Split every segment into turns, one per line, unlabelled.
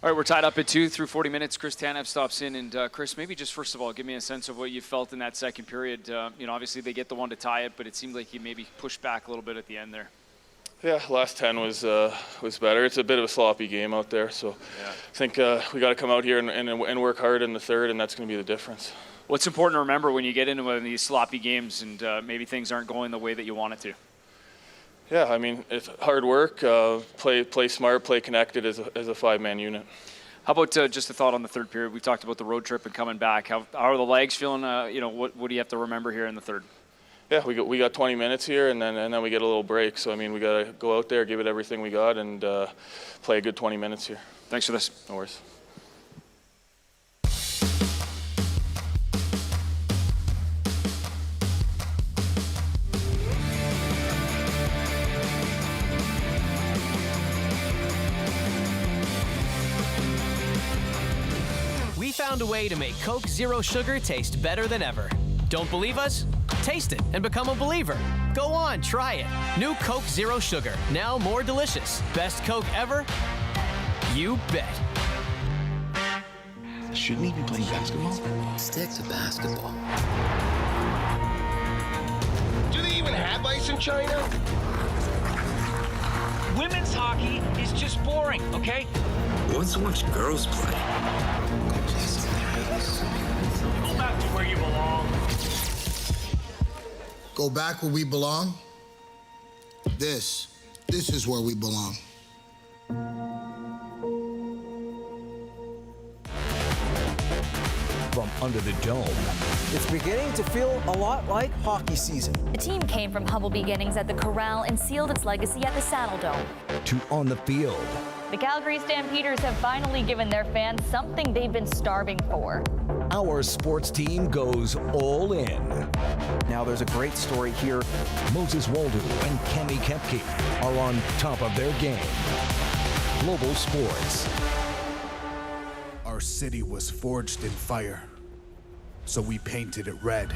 All right, we're tied up at 2 through 40 minutes. Chris Tanev stops in. And, Chris, maybe just first of all, give me a sense of what you felt in that second period. Obviously they get the one to tie it, but it seemed like he maybe pushed back a little bit at the end there.
Yeah, last 10 was better. It's a bit of a sloppy game out there, so yeah. I think we got to come out here and work hard in the third, and that's going to be the difference.
What's important to remember when you get into one of these sloppy games and maybe things aren't going the way that you want it to?
Yeah, I mean, it's hard work, play smart, play connected as a five-man unit.
How about just a thought on the third period? We talked about the road trip and coming back. How are the legs feeling? What do you have to remember here in the third?
Yeah, we got 20 minutes here, and then we get a little break. So, I mean, we got to go out there, give it everything we got, and play a good 20 minutes here.
Thanks for this.
No worries.
We found a way to make Coke Zero Sugar taste better than ever. Don't believe us? Taste it and become a believer. Go on, try it. New Coke Zero Sugar, now more delicious. Best Coke ever? You bet.
Shouldn't he be playing basketball?
Stick to basketball.
Do they even have ice in China?
Women's hockey is just boring, okay?
Who wants to watch girls play?
Go back to where you belong.
Go back where we belong? This is where we belong.
From under the dome.
It's beginning to feel a lot like hockey season.
The team came from humble beginnings at the Corral and sealed its legacy at the Saddle Dome.
To on the field.
The Calgary Stampeders have finally given their fans something they've been starving for.
Our sports team goes all in.
Now there's a great story here.
Moses Waldo and Kemi Kepke are on top of their game. Global Sports.
Our city was forged in fire, so we painted it red.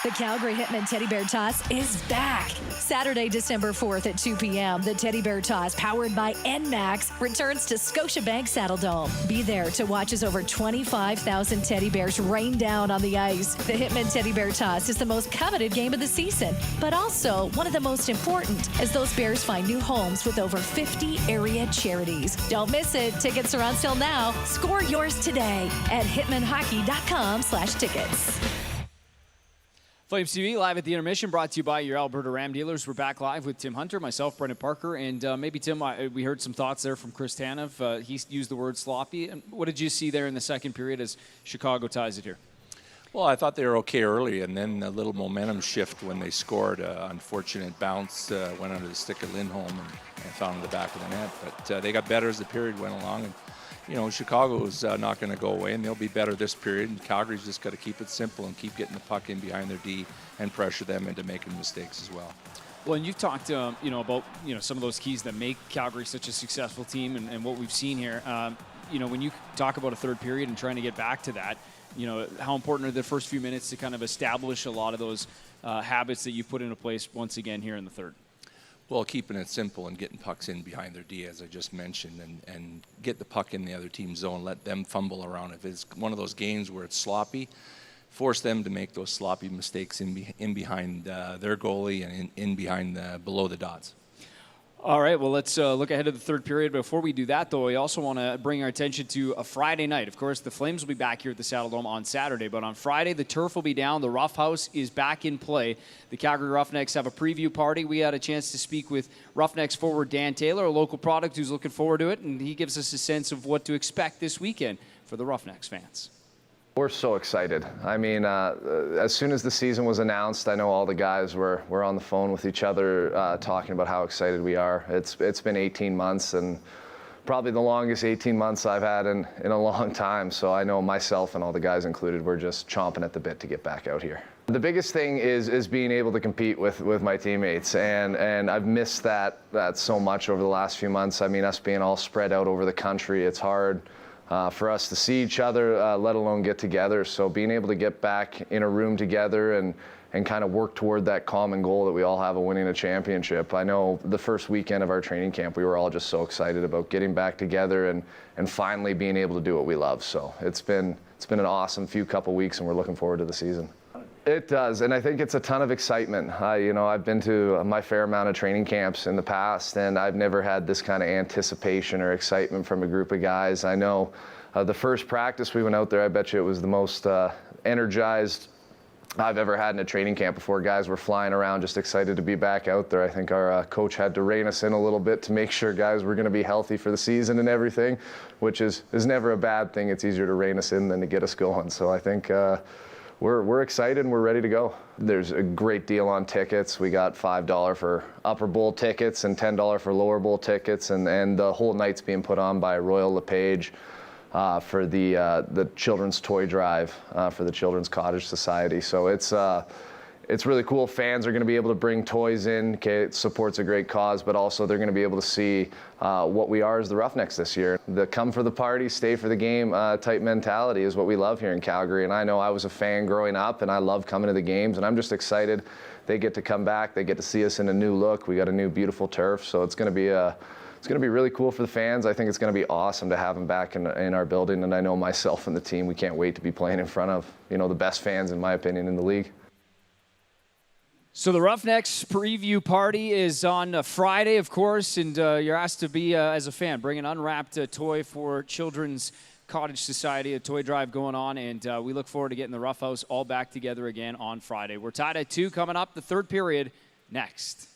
The Calgary Hitmen Teddy Bear Toss is back. Saturday, December 4th at 2 p.m., the Teddy Bear Toss, powered by NMAX, returns to Scotiabank Saddle Dome. Be there to watch as over 25,000 teddy bears rain down on the ice. The Hitmen Teddy Bear Toss is the most coveted game of the season, but also one of the most important as those bears find new homes with over 50 area charities. Don't miss it. Tickets are on sale now. Score yours today at hitmanhockey.com/tickets.
Flames TV live at the Intermission, brought to you by your Alberta Ram dealers. We're back live with Tim Hunter, myself, Brendan Parker, and maybe, Tim, we heard some thoughts there from Chris Tanev. He used the word sloppy. And what did you see there in the second period as Chicago ties it here?
Well, I thought they were okay early, and then a little momentum shift when they scored. Unfortunate bounce went under the stick of Lindholm and found in the back of the net. But they got better as the period went along. And Chicago's not going to go away, and they'll be better this period. And Calgary's just got to keep it simple and keep getting the puck in behind their D and pressure them into making mistakes as well.
Well, and you've talked, about some of those keys that make Calgary such a successful team, and what we've seen here. When you talk about a third period and trying to get back to that, how important are the first few minutes to kind of establish a lot of those habits that you've put into place once again here in the third?
Well, keeping it simple and getting pucks in behind their D, as I just mentioned, and get the puck in the other team's zone, let them fumble around. If it's one of those games where it's sloppy, force them to make those sloppy mistakes in behind their goalie and in behind below the dots.
All right, well, let's look ahead to the third period. Before we do that, though, we also want to bring our attention to a Friday night. Of course, the Flames will be back here at the Saddle Dome on Saturday, but on Friday, the turf will be down. The Rough House is back in play. The Calgary Roughnecks have a preview party. We had a chance to speak with Roughnecks forward Dan Taylor, a local product who's looking forward to it, and he gives us a sense of what to expect this weekend for the Roughnecks fans.
We're so excited. I mean, as soon as the season was announced, I know all the guys were on the phone with each other talking about how excited we are. It's been 18 months and probably the longest 18 months I've had in a long time. So I know myself and all the guys included, we're just chomping at the bit to get back out here. The biggest thing is being able to compete with my teammates, and I've missed that so much over the last few months. I mean, us being all spread out over the country, it's hard for us to see each other, let alone get together. So being able to get back in a room together and kind of work toward that common goal that we all have of winning a championship. I know the first weekend of our training camp, we were all just so excited about getting back together and finally being able to do what we love. So it's been an awesome couple weeks, and we're looking forward to the season. It does, and I think it's a ton of excitement. I've been to my fair amount of training camps in the past, and I've never had this kind of anticipation or excitement from a group of guys. I know the first practice we went out there, I bet you it was the most energized I've ever had in a training camp before. Guys were flying around just excited to be back out there. I think our coach had to rein us in a little bit to make sure guys were going to be healthy for the season and everything, which is never a bad thing. It's easier to rein us in than to get us going. So I think we're excited and we're ready to go. There's a great deal on tickets. We got $5 for upper bowl tickets and $10 for lower bowl tickets, and the whole night's being put on by Royal LePage for the children's toy drive for the Children's Cottage Society. So it's really cool. Fans are going to be able to bring toys in. Okay, it supports a great cause, but also they're going to be able to see what we are as the Roughnecks this year. The come for the party, stay for the game type mentality is what we love here in Calgary. And I know I was a fan growing up, and I love coming to the games, and I'm just excited they get to come back. They get to see us in a new look. We got a new beautiful turf, so it's going to be really cool for the fans. I think it's going to be awesome to have them back in our building, and I know myself and the team, we can't wait to be playing in front of the best fans, in my opinion, in the league.
So the Roughnecks preview party is on Friday, of course, and you're asked to be, as a fan, bring an unwrapped toy for Children's Cottage Society, a toy drive going on, and we look forward to getting the Rough House all back together again on Friday. We're tied at 2 coming up, the third period next.